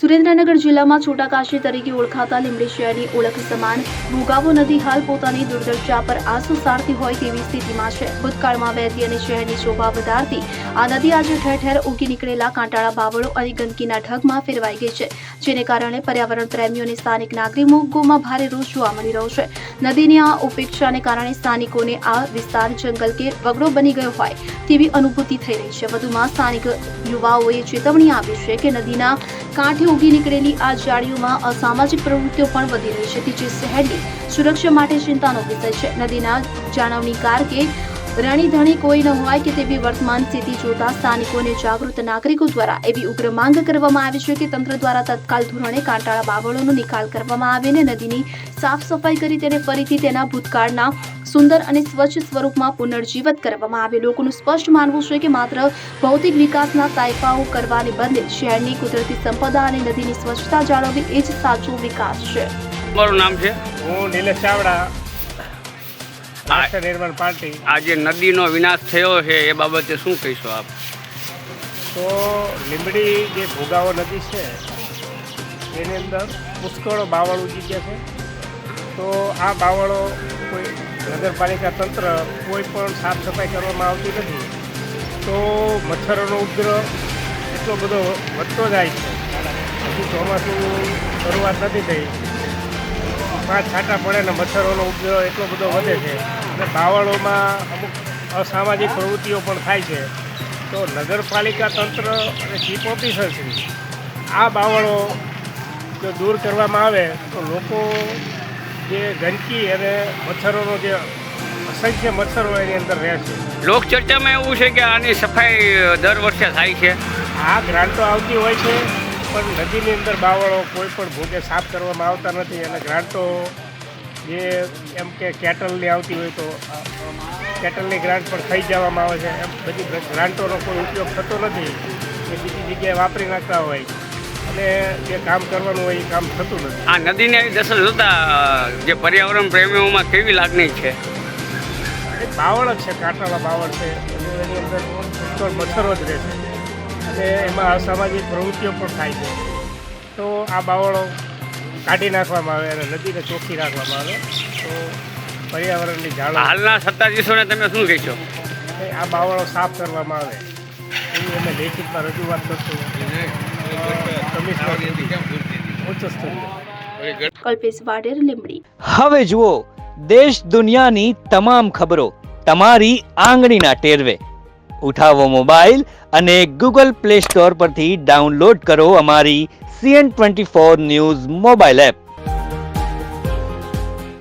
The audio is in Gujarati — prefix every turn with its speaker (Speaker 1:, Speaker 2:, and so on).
Speaker 1: સુરેન્દ્રનગર જિલ્લામાં છોટાકાશી તરીકે ઓળખાતા લીંબડી શહેરની ઓળખ સમાન ભોગાવો નદી હાલ પોતાની દુર્દશા પર આંસુ સારતી હોય તેવી સ્થિતિમાં છે। ભૂતકાળમાં વહેતી અને શહેરની શોભા વધારતી આ નદી આજે ઠેર ઠેર ઉગી નીકળેલા કાંટાળા બાવળો અને ગંદકીના ઢગમાં ફેરવાઈ ગઈ છે, જેને કારણે પર્યાવરણ પ્રેમીઓ અને સ્થાનિક નાગરિકોમાં ભારે રોષ જોવા મળી રહ્યો છે। નદીની આ ઉપેક્ષાને કારણે સ્થાનિકોને આ વિસ્તાર જંગલ કે વગડો બની ગયો હોય તેવી અનુભૂતિ થઈ રહી છે। વધુમાં સ્થાનિક યુવાઓએ ચેતવણી આપી છે કે નદીના કાંઠે ઉગી નીકળેલી આ જાળીઓમાં અસામાજિક પ્રવૃત્તિઓ પણ વધી રહી છે, જે શહેરની સુરક્ષા માટે ચિંતાનો વિષય છે। નદીના જાળવણીકાર કે રણીધણી કોઈ ન હોય કે તેવી વર્તમાન સ્થિતિ જોતા સ્થાનિકો અને જાગૃત નાગરિકો દ્વારા એવી ઉગ્ર માંગ કરવામાં આવી છે કે તંત્ર દ્વારા તત્કાલ ધોરણે કાંટાળા બાવળોનો નિકાલ કરવામાં આવે અને નદીની સાફ સફાઈ કરી તેને ફરીથી તેના ભૂતકાળના સુંદર અને સ્વચ્છ સ્વરૂપમાં પુનર્જીવિત કરવામાં આવે। લોકોનું સ્પષ્ટ માનવું છે કે માત્ર ભૌતિક વિકાસના તાઇફાઓ કરવાને બદલે શહેરની કુદરતી સંપદા અને નદીની સ્વચ્છતા જાળવવી એ જ સાચો વિકાસ છે।
Speaker 2: મારું નામ છે
Speaker 3: હું નિલેશ ચાવડા, રાષ્ટ્ર નિર્માણ પાર્ટી।
Speaker 2: આજે નદીનો વિનાશ થયો છે એ બાબતે શું કહીશો આપ?
Speaker 3: તો લીંબડી જે ભોગાવો નદી છે એની અંદર પુષ્કળ બાવળ ઉગી ગયા છે। તો આ બાવળો કોઈ નગરપાલિકા તંત્ર કોઈ પણ સાફ સફાઈ કરવામાં આવતી નથી, તો મચ્છરોનો ઉપદ્રવ એટલો બધો વધતો જાય છે। હજુ ચોમાસું શરૂઆત નથી થઈ, 5 છાંટા પડે ને મચ્છરોનો ઉપદ્રવ એટલો બધો વધે છે અને બાવળોમાં અમુક અસામાજિક પ્રવૃત્તિઓ પણ થાય છે। તો નગરપાલિકા તંત્ર અને ચીફ ઓફિસરશ્રી આ બાવળો જો દૂર કરવામાં આવે તો લોકો જે ગંદકી અને મચ્છરોનો જે અસંખ્ય મચ્છરો એની અંદર રહે છે।
Speaker 2: લોકચર્ચામાં એવું છે કે આની સફાઈ દર વર્ષે થાય છે।
Speaker 3: આ ગ્રાન્ટો આવતી હોય છે, પણ નદીની અંદર બાવળો કોઈ પણ ભોગે સાફ કરવામાં આવતા નથી અને ગ્રાન્ટો જે એમ કે કેટલની આવતી હોય તો કેટલની ગ્રાન્ટ પણ ખાઈ જવામાં આવે છે। એમ બધી ગ્રાન્ટોનો કોઈ ઉપયોગ થતો નથી, એ બીજી જગ્યાએ વાપરી નાખતા હોય અને જે કામ કરવાનું હોય એ કામ થતું નથી।
Speaker 2: આ નદીની આવી દશા જોતાં જે પર્યાવરણ પ્રેમીઓમાં કેવી લાગણી છે?
Speaker 3: એ બાવળ જ છે, કાંટાળા બાવળ છે અને એની અંદર પુષ્કળ મચ્છરો જ રહે છે અને એમાં અસામાજિક પ્રવૃત્તિઓ પણ થાય છે। તો આ બાવળો કાઢી નાખવામાં આવે અને નદીને ચોખ્ખી રાખવામાં આવે તો પર્યાવરણની જાળવણી।
Speaker 2: હાલના સત્તાધીશોને તમે શું કહેશો?
Speaker 3: આ બાવળો સાફ કરવામાં આવે એવી અમે લેખિતમાં રજૂઆત કરશું ઉચ્ચ સ્તરીય।
Speaker 1: કલ્પેશ વાડેર, લીંબડી।
Speaker 4: હવે જુઓ દેશ દુનિયાની તમામ ખબરો તમારી આંગળીના ટેરવે। ઉઠાવો મોબાઈલ અને ગૂગલ પ્લે સ્ટોર પરથી ડાઉનલોડ કરો અમારી CN24 ન્યૂઝ મોબાઈલ એપ।